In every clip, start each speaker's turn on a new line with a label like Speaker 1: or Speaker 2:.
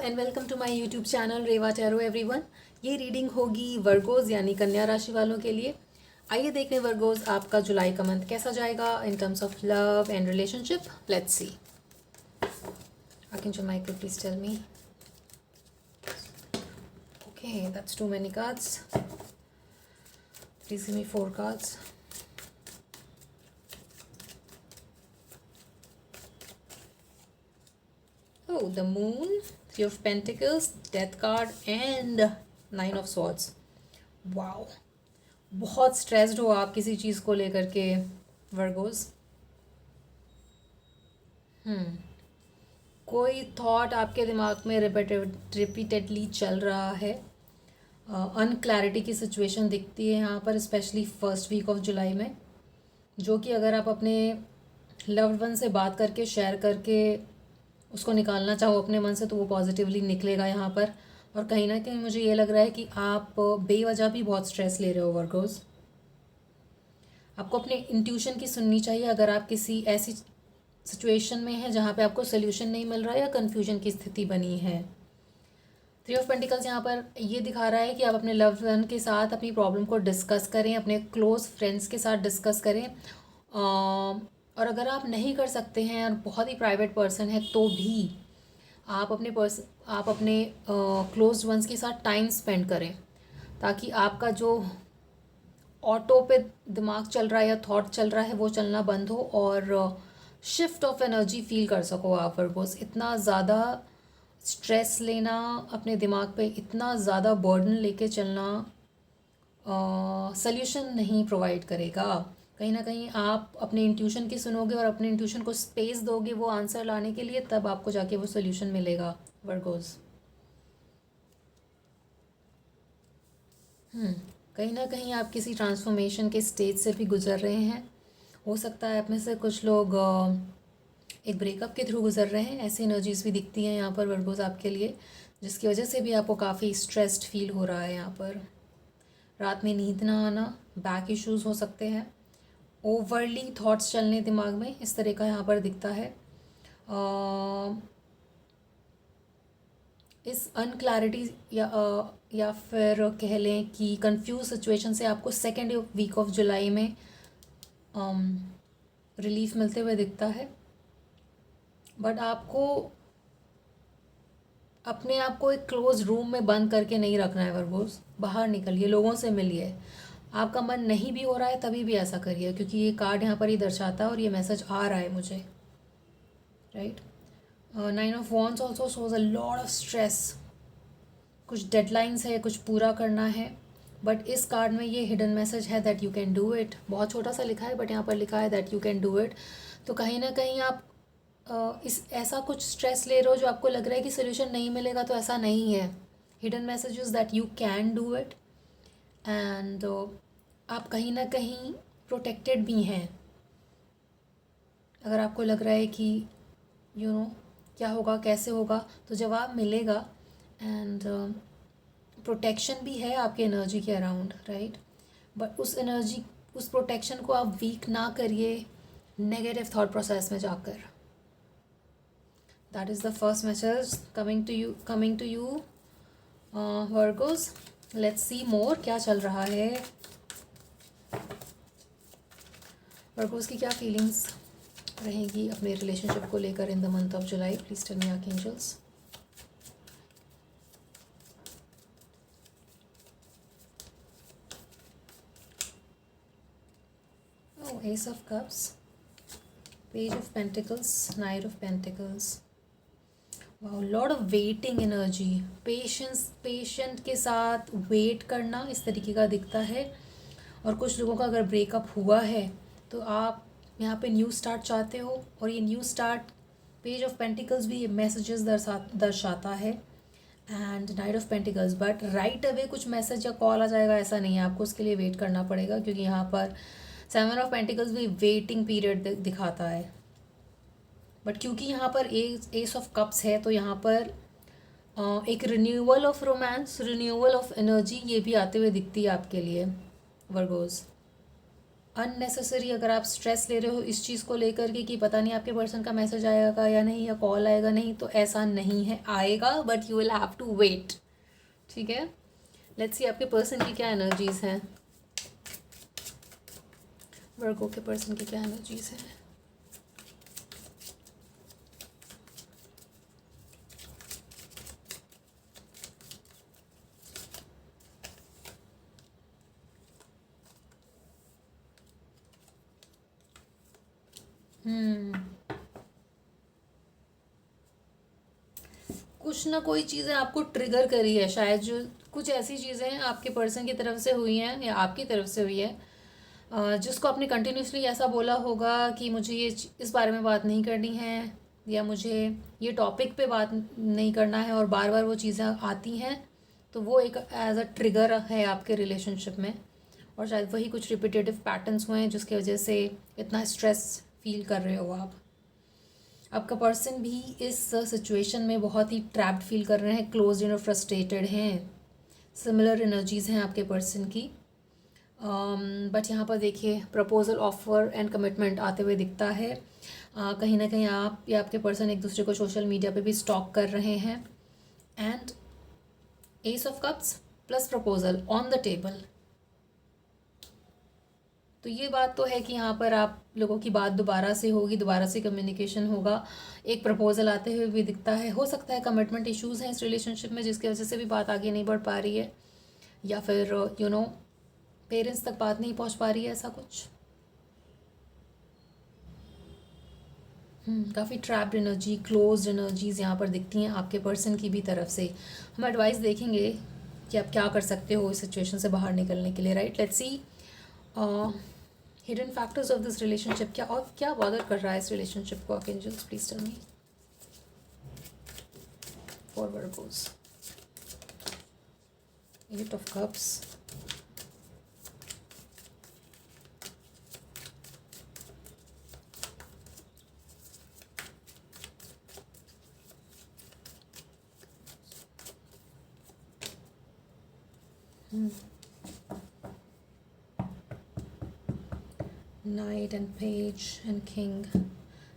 Speaker 1: And welcome to my YouTube channel Reva tarot everyone. ये reading होगी Virgos यानी कन्या राशि वालों के लिए। आइए देखने वर्गोज आपका जुलाई का मंथ कैसा जाएगा in terms of love and relationship. Let's see. Archangel Michael, please tell me. Okay, that's too many cards. Please give me 4 cards. Oh, the Moon, 3 of Pentacles, Death card and 9 of Swords. Wow. बहुत stressed हो आप किसी चीज़ को लेकर के Virgo's. कोई thought आपके दिमाग में रिपीटेडली चल रहा है। अनक्लैरिटी की सिचुएशन दिखती है यहाँ पर, specially first week of July में, जो कि अगर आप अपने लव्ड वन से बात करके शेयर करके उसको निकालना चाहो अपने मन से तो वो पॉजिटिवली निकलेगा यहाँ पर। और कहीं ना कहीं मुझे ये लग रहा है कि आप बेवजह भी बहुत स्ट्रेस ले रहे हो वर्गोस। आपको अपने इंट्यूशन की सुननी चाहिए अगर आप किसी ऐसी सिचुएशन में है जहाँ पे आपको सोल्यूशन नहीं मिल रहा है या कन्फ्यूजन की स्थिति बनी है। 3 ऑफ पेंटिकल्स यहाँ पर ये दिखा रहा है कि आप अपने लव्ड वन के साथ अपनी प्रॉब्लम को डिस्कस करें, अपने क्लोज फ्रेंड्स के साथ डिस्कस करें। और अगर आप नहीं कर सकते हैं और बहुत ही प्राइवेट पर्सन है तो भी आप अपने क्लोज्ड वंस के साथ टाइम स्पेंड करें, ताकि आपका जो ऑटो पे दिमाग चल रहा है या थॉट चल रहा है वो चलना बंद हो और शिफ्ट ऑफ एनर्जी फील कर सको आप वर्गोस। इतना ज़्यादा स्ट्रेस लेना अपने दिमाग पे, इतना ज़्यादा बर्डन लेके चलना सल्यूशन नहीं प्रोवाइड करेगा। कहीं ना कहीं आप अपने इंट्यूशन की सुनोगे और अपने इंट्यूशन को स्पेस दोगे वो आंसर लाने के लिए, तब आपको जाके वो सल्यूशन मिलेगा वर्गोस। कहीं ना कहीं आप किसी ट्रांसफॉर्मेशन के स्टेज से भी गुजर रहे हैं। हो सकता है आप में से कुछ लोग एक ब्रेकअप के थ्रू गुजर रहे हैं। ऐसी एनर्जीज भी दिखती हैं यहाँ पर वर्गोस आपके लिए, जिसकी वजह से भी आपको काफ़ी स्ट्रेस्ड फील हो रहा है। यहाँ पर रात में नींद ना आना, बैक इश्यूज़ हो सकते हैं, ओवरली थॉट्स चलने दिमाग में, इस तरह का यहाँ पर दिखता है। इस अनक्लैरिटी या फिर कह लें कि कंफ्यूज सिचुएशन से आपको सेकेंड वीक ऑफ जुलाई में रिलीफ मिलते हुए दिखता है। बट आपको अपने आप को एक क्लोज रूम में बंद करके नहीं रखना है वर्गोस। बाहर निकलिए, लोगों से मिलिए। आपका मन नहीं भी हो रहा है तभी भी ऐसा करिए, क्योंकि ये कार्ड यहाँ पर ही दर्शाता है और ये मैसेज आ रहा है मुझे, right. 9 of wands also shows a lot of stress. कुछ डेडलाइंस है, कुछ पूरा करना है, बट इस कार्ड में ये हिडन मैसेज है that you can do it. बहुत छोटा सा लिखा है बट यहाँ पर लिखा है that you can do it. तो कहीं ना कहीं आप इस ऐसा कुछ स्ट्रेस ले रहे हो जो आपको लग रहा है कि सोल्यूशन नहीं मिलेगा, तो ऐसा नहीं है। Hidden message is that you can do it and आप कहीं ना कहीं प्रोटेक्टेड भी हैं। अगर आपको लग रहा है कि क्या होगा कैसे होगा, तो जवाब मिलेगा। एंड प्रोटेक्शन भी है आपके एनर्जी के अराउंड, राइट। बट उस प्रोटेक्शन को आप वीक ना करिए नेगेटिव थॉट प्रोसेस में जाकर। That is the first message coming to you Virgos. Let's see more क्या चल रहा है। वर्गोस की क्या फीलिंग्स रहेगी अपने रिलेशनशिप को लेकर in the month of July. Please tell me archangels. Oh, Ace of Cups, Page of Pentacles, Knight of Pentacles. Wow, lot of waiting energy, patient के साथ वेट करना इस तरीके का दिखता है। और कुछ लोगों का अगर ब्रेकअप हुआ है तो आप यहाँ पे न्यू स्टार्ट चाहते हो, और ये new start page of pentacles भी ये मैसेजेस दर्शाता है and night of pentacles. But right away कुछ मैसेज या कॉल आ जाएगा ऐसा नहीं है, आपको उसके लिए वेट करना पड़ेगा, क्योंकि यहाँ पर 7 ऑफ पेंटिकल्स भी वेटिंग पीरियड दिखाता है। बट क्योंकि यहाँ पर एस ऑफ कप्स है तो यहाँ पर एक renewal of romance, renewal of energy ये भी आते हुए दिखती है आपके लिए वर्गोस। अननेसेसरी अगर आप स्ट्रेस ले रहे हो इस चीज़ को लेकर के कि पता नहीं आपके पर्सन का मैसेज आएगा या नहीं, या कॉल आएगा नहीं, तो ऐसा नहीं है, आएगा, but you will have to wait. ठीक है, लेट्स सी आपके पर्सन की क्या एनर्जीज हैं, वर्गो के पर्सन की क्या एनर्जीज हैं। कुछ ना कोई चीज़ें आपको ट्रिगर करी है शायद, जो कुछ ऐसी चीज़ें आपके पर्सन की तरफ से हुई हैं या आपकी तरफ से हुई है, जिसको आपने कंटिन्यूसली ऐसा बोला होगा कि मुझे ये इस बारे में बात नहीं करनी है, या मुझे ये टॉपिक पे बात नहीं करना है, और बार बार वो चीज़ें आती हैं, तो वो एक एज अ ट्रिगर है आपके रिलेशनशिप में, और शायद वही कुछ रिपीटेटिव पैटर्न्स हुए हैं जिसकी वजह से इतना स्ट्रेस फील कर रहे हो आप। आपका पर्सन भी इस सिचुएशन में बहुत ही ट्रैप्ड फील कर रहे हैं, क्लोज और फ्रस्ट्रेटेड हैं, सिमिलर एनर्जीज़ हैं आपके पर्सन की। बट यहाँ पर देखिए प्रपोजल, ऑफर एंड कमिटमेंट आते हुए दिखता है। कहीं ना कहीं आप या आपके पर्सन एक दूसरे को सोशल मीडिया पे भी स्टॉक कर रहे हैं, and S of cups plus proposal on the table. तो ये बात तो है कि यहाँ पर आप लोगों की बात दोबारा से होगी, दोबारा से कम्युनिकेशन होगा, एक प्रपोजल आते हुए भी दिखता है। हो सकता है कमिटमेंट इश्यूज़ हैं इस रिलेशनशिप में जिसकी वजह से भी बात आगे नहीं बढ़ पा रही है, या फिर पेरेंट्स तक बात नहीं पहुँच पा रही है, ऐसा कुछ। काफ़ी ट्रैप्ड एनर्जी, क्लोज्ड एनर्जीज़ यहाँ पर दिखती हैं आपके पर्सन की भी तरफ से। हम एडवाइस देखेंगे कि आप क्या कर सकते हो इस सिचुएशन से बाहर निकलने के लिए, right. Let's see hidden factors of this relationship, क्या बॉदर कर रहा है इस रिलेशनशिप को। Archangels please tell me for Virgos. Eight of cups, Knight and Page and King.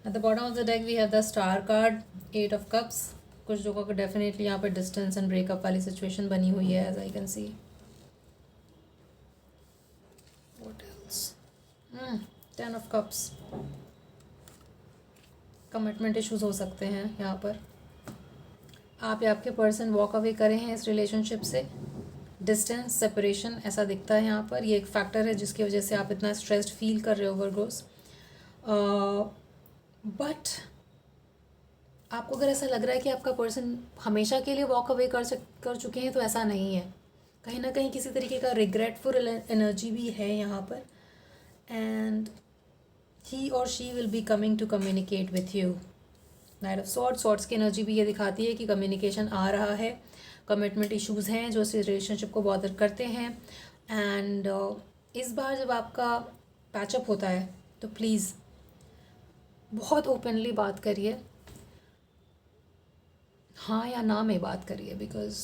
Speaker 1: At the bottom of the deck we have the Star card, Eight of Cups. कुछ लोगों को definitely यहाँ पर डिस्टेंस एंड ब्रेकअप वाली situation बनी हुई है, as I can see. What else? Ten of Cups. Commitment issues हो सकते हैं यहाँ पर। आप या आपके पर्सन वॉक अवे करे हैं इस रिलेशनशिप से, डिस्टेंस, सेपरेशन ऐसा दिखता है यहाँ पर। ये एक फैक्टर है जिसकी वजह से आप इतना स्ट्रेस्ड फील कर रहे हो वर्गोस। बट आपको अगर ऐसा लग रहा है कि आपका पर्सन हमेशा के लिए वॉक अवे कर चुके हैं, तो ऐसा नहीं है। कहीं ना कहीं किसी तरीके का रिग्रेटफुल एनर्जी भी है यहाँ पर, and he or she will be coming to communicate with you. Knight of swords की एनर्जी भी ये दिखाती है कि कम्युनिकेशन आ रहा है, कमिटमेंट इश्यूज़ हैं जो इस रिलेशनशिप को बॉदर करते हैं, एंड इस बार जब आपका पैचअप होता है तो प्लीज़ बहुत ओपनली बात करिए, हाँ या ना में बात करिए, बिकॉज़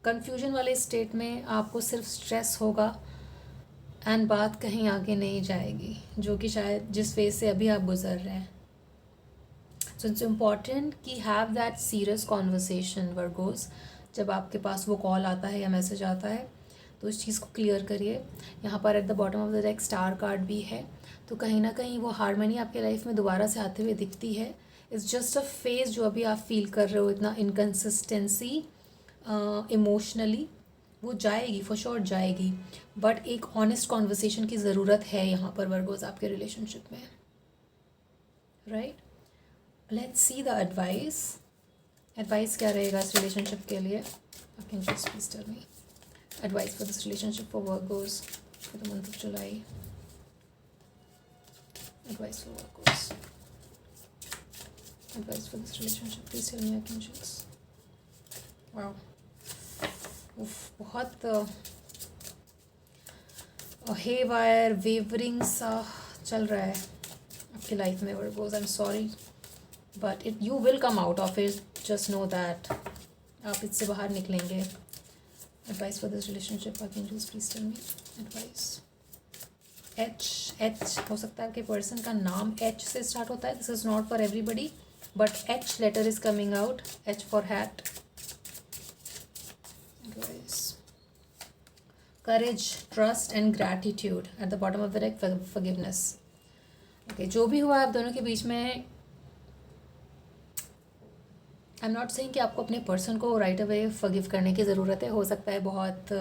Speaker 1: कन्फ्यूजन वाले स्टेट में आपको सिर्फ स्ट्रेस होगा एंड बात कहीं आगे नहीं जाएगी, जो कि शायद जिस फेज से अभी आप गुजर रहे हैं। सो इट्स इम्पॉर्टेंट कि have that serious conversation Virgo's. जब आपके पास वो कॉल आता है या मैसेज आता है तो इस चीज़ को क्लियर करिए। यहाँ पर eight the bottom of the deck star card भी है, तो कहीं ना कहीं वो हारमनी आपके लाइफ में दोबारा से आते हुए दिखती है। इट्स जस्ट अ फेज़ जो अभी आप फील कर रहे हो, इतना इनकन्सिस्टेंसी इमोशनली, वो जाएगी, फॉर श्योर जाएगी, बट एक ऑनेस्ट कॉन्वर्सेशन की ज़रूरत है यहाँ पर वर्गोस आपके रिलेशनशिप में, right. Let's see the advice क्या रहेगा इस रिलेशनशिप के लिए। Can just please tell me advice for this relationship for Virgos for the month of July. Advice for Virgos, advice for this relationship please tell me archangels. Wow, बहुत हे wire wavering सा चल रहा है आपकी life में Virgos. I am sorry but you will come out of it, just know that आप इससे बाहर निकलेंगे। Advice for this relationship archangels please tell me advice. H हो सकता है कि पर्सन का नाम एच से स्टार्ट होता है. This is not for everybody, but H letter is coming out. H for hat. Courage, trust and gratitude. At the bottom of the deck forgiveness. Okay, जो भी हुआ आप दोनों के बीच में, आई एम नॉट सेइंग कि आपको अपने पर्सन को राइट अवे फॉरगिव करने की ज़रूरत है. हो सकता है बहुत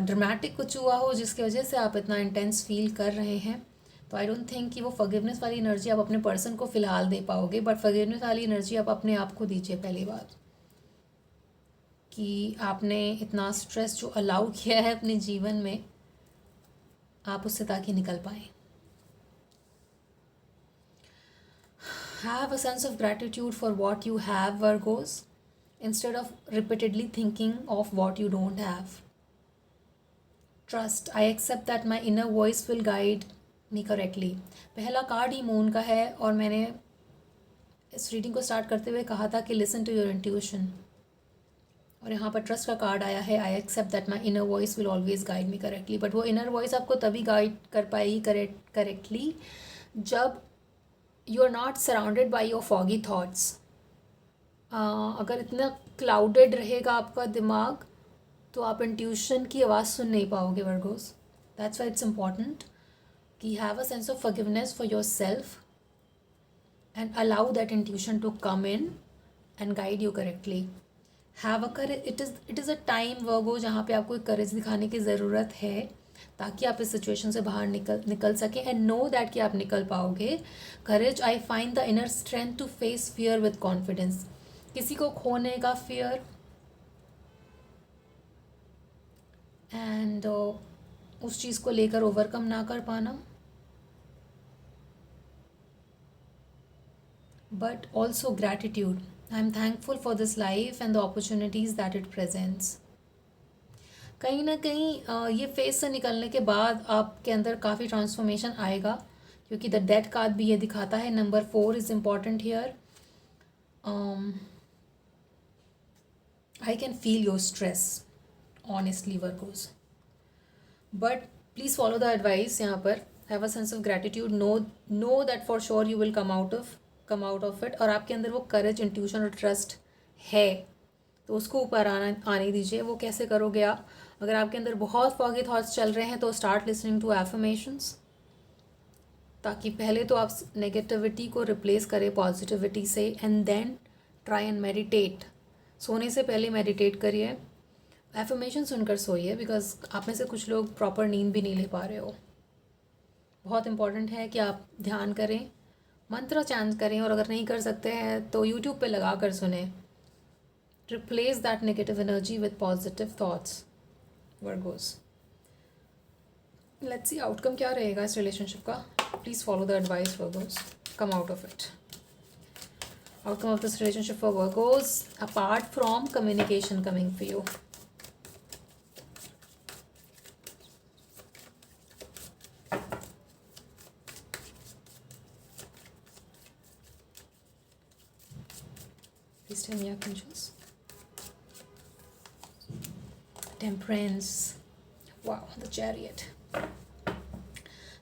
Speaker 1: ड्रामेटिक कुछ हुआ हो जिसकी वजह से आप इतना इंटेंस फील कर रहे हैं. तो आई डोंट थिंक कि वो फॉरगिवनेस वाली एनर्जी आप अपने पर्सन को फ़िलहाल दे पाओगे, बट फॉरगिवनेस वाली एनर्जी आप अपने आप को दीजिए. पहली बात कि आपने इतना स्ट्रेस जो अलाउ किया है अपने जीवन में, आप उससे ताकि निकल पाएँ. Have a sense of gratitude for what you have, Virgos, instead of repeatedly thinking of what you don't have. Trust. I accept that my inner voice will guide me correctly. पहला कार्ड ही moon का है और मैंने इस reading को start करते हुए कहा था कि listen to your intuition. और यहाँ पर ट्रस्ट का कार्ड आया है. I accept that my inner voice will always guide me correctly. But वो इनर वॉइस आपको तभी गाइड कर पाएगी करेक्टली जब you are not surrounded by your foggy thoughts. अगर इतना क्लाउडेड रहेगा आपका दिमाग तो आप इंट्यूशन की आवाज़ सुन नहीं पाओगे Virgos. That's why it's important कि have a sense of forgiveness for yourself and allow that intuition to come in and guide you correctly. Have a courage. It is a time Virgo जहाँ पे आपको करेज दिखाने की ज़रूरत है ताकि आप इस सिचुएशन से बाहर निकल सकें. एंड नो दैट कि आप निकल पाओगे. Courage. I find the inner strength to face fear with confidence. किसी को खोने का फियर एंड उस चीज़ को लेकर ओवरकम ना कर पाना, but also gratitude. I am thankful for this life and the opportunities that it presents. कहीं ना कहीं ये फेज से निकलने के बाद आपके अंदर काफ़ी ट्रांसफॉर्मेशन आएगा क्योंकि द डेथ कार्ड भी ये दिखाता है. Number 4 is important here. I can feel your stress honestly Virgo's, but please follow the advice. यहाँ पर have a sense of gratitude. Know that for sure you will come out of it. और आपके अंदर वो करेज, intuition और trust है तो उसको ऊपर आने दीजिए. वो कैसे करोगे आप? अगर आपके अंदर बहुत फॉगी थॉट्स चल रहे हैं तो स्टार्ट लिसनिंग टू एफर्मेशंस, ताकि पहले तो आप नेगेटिविटी को रिप्लेस करें पॉजिटिविटी से. And then try and meditate. सोने से पहले मेडिटेट करिए. एफर्मेशन सुनकर सोइए बिकॉज आप में से कुछ लोग प्रॉपर नींद भी नहीं ले पा रहे हो. बहुत इंपॉर्टेंट है कि आप ध्यान करें, मंत्र चैंट करें, और अगर नहीं कर सकते हैं तो यूट्यूब पे लगा कर सुने. Replace that negative energy with positive thoughts, Virgos. Let's see outcome क्या रहेगा इस relationship का. Please follow the advice, Virgos. Come out of it. Outcome of this relationship for Virgos, apart from communication coming for you. Please tell me your conscience. Temperance. Wow, the chariot.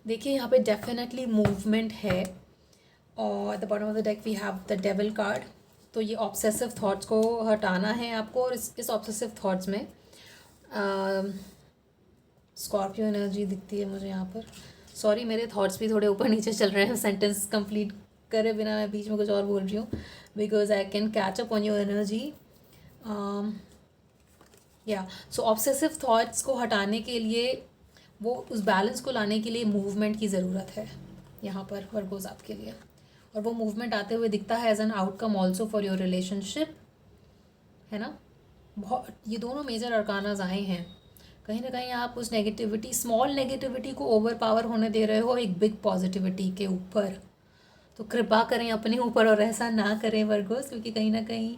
Speaker 1: देखिए यहाँ पे definitely movement है. और the bottom of the deck we have the devil card. तो ये obsessive thoughts को हटाना है आपको. और इस ऑब्सेसिव थॉट्स में स्कॉर्पियो एनर्जी दिखती है मुझे यहाँ पर. सॉरी, मेरे थॉट्स भी थोड़े ऊपर नीचे चल रहे हैं. सेंटेंस कंप्लीट करे बिना मैं बीच में कुछ और बोल रही हूँ because I can catch up on your energy. So obsessive thoughts को हटाने के लिए, वो उस बैलेंस को लाने के लिए मूवमेंट की ज़रूरत है यहाँ पर वर्गोस आपके लिए. और वो मूवमेंट आते हुए दिखता है as an outcome also for your relationship, है ना. बहुत ये दोनों मेजर अरकानाज आए हैं. कहीं ना कहीं आप उस नेगेटिविटी, स्मॉल नेगेटिविटी को ओवर पावर होने दे रहे हो एक बिग पॉजिटिविटी के ऊपर. तो कृपा करें अपने ऊपर और ऐसा ना करें वर्गोस, क्योंकि कहीं ना कहीं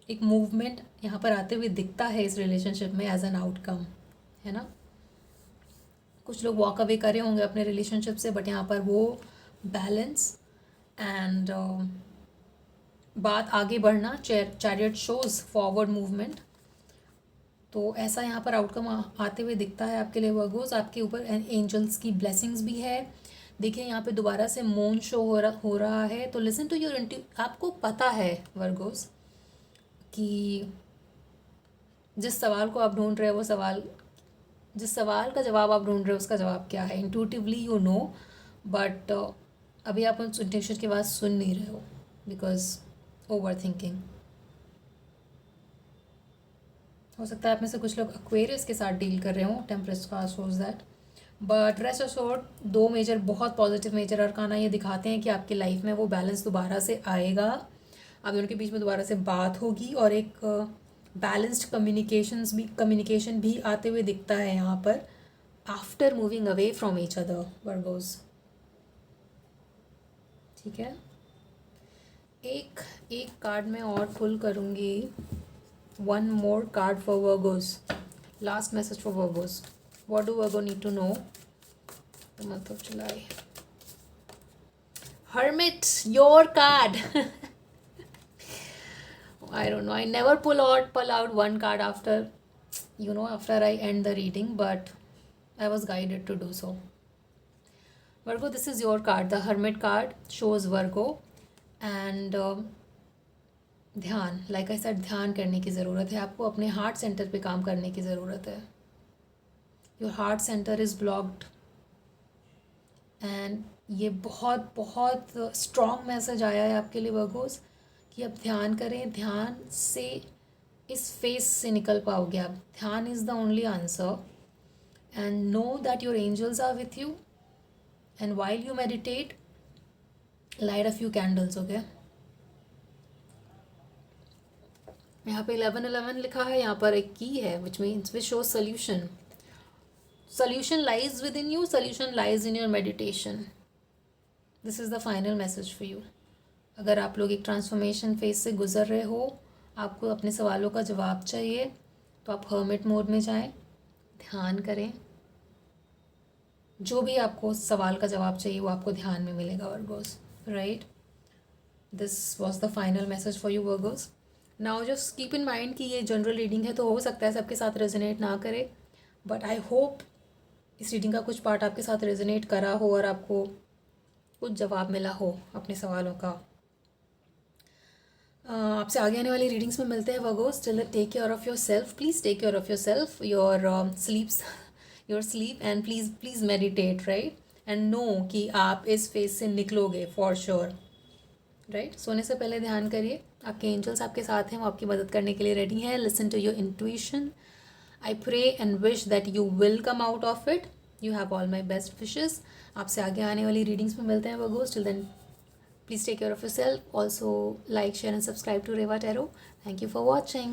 Speaker 1: एक मूवमेंट यहाँ पर आते हुए दिखता है इस रिलेशनशिप में एज एन आउटकम, है ना. कुछ लोग वॉक अवे करे होंगे अपने रिलेशनशिप से, बट यहाँ पर वो बैलेंस एंड बात आगे बढ़ना. Chariot shows forward movement. तो ऐसा यहाँ पर आउटकम आते हुए दिखता है आपके लिए वर्गोस। आपके ऊपर एंजल्स की ब्लेसिंग्स भी है। देखिए यहाँ पे दोबारा से मून शो हो रहा है। तो लिसन टू योर आपको पता है वर्गोस कि जिस सवाल को आप ढूंढ रहे हो जिस सवाल का जवाब आप ढूंढ रहे हो उसका जवाब क्या है। इंट्यूटिवली यू नो, बट अभी आप उस इंट्यूशन की बात सुन नहीं रहे हो बिकॉज ओवर थिंकिंग। हो सकता है आप में से कुछ लोग एक्वेरियस के साथ डील कर रहे हो। टेम्परेस का shows that, but rest assured दो मेजर बहुत पॉजिटिव मेजर अरकाना ये दिखाते हैं कि आपकी लाइफ में वो बैलेंस दोबारा से आएगा। अब उनके बीच में दोबारा से बात होगी और एक बैलेंस्ड कम्युनिकेशन भी आते हुए दिखता है यहाँ पर after moving away from each other Virgos. ठीक है, एक कार्ड में और पुल करूँगी। One more card for Virgos, last message for Virgos. What do Virgo need to know the month of July? Hermit, your card. I don't know. I never pull out one card after I end the reading, but I was guided to do so. Virgo, this is your card. The Hermit card shows Virgo and ध्यान, like I said, ध्यान करने की ज़रूरत है आपको। अपने heart centre पे काम करने की ज़रूरत है। Your heart center is blocked and ये बहुत बहुत स्ट्रॉन्ग मैसेज आया है आपके लिए वर्गोस कि अब ध्यान करें। ध्यान से इस फेस से निकल पाओगे आप। Dhyan is the only answer and know that your angels are with you and while you meditate light a few candles. Okay, यहाँ पे 1111 लिखा है। यहाँ पर एक की है which means which show solution. Solution lies within you, solution lies in your meditation. This is the final message for you. अगर आप लोग एक ट्रांसफॉर्मेशन फेज से गुजर रहे हो, आपको अपने सवालों का जवाब चाहिए, तो आप हर्मिट मोड में जाएं, ध्यान करें। जो भी आपको सवाल का जवाब चाहिए वो आपको ध्यान में मिलेगा Virgo's, right? This was the final message for you Virgo's. Now just keep in mind कि ये जनरल रीडिंग है, तो हो सकता है सबके साथ रेजोनेट ना करे, बट आई होप इस रीडिंग का कुछ पार्ट आपके साथ रेजोनेट करा हो और आपको कुछ जवाब मिला हो अपने सवालों का। आपसे आगे आने वाली रीडिंग्स में मिलते हैं Virgos. Till take care of yourself, please take care of yourself, your sleep and please meditate, right? And know कि आप इस फेज से निकलोगे फॉर श्योर, राइट? सोने से पहले ध्यान करिए। आपके एंजल्स आपके साथ हैं, वो आपकी मदद करने के लिए रेडी हैं। Listen to your intuition. I pray and wish that you will come out of it. You have all my best wishes. आपसे आगे आने वाली रीडिंग्स में मिलते हैं Virgo's. Till then, please take care of yourself. Also like, share and subscribe to Reva Tarot. Thank you for watching.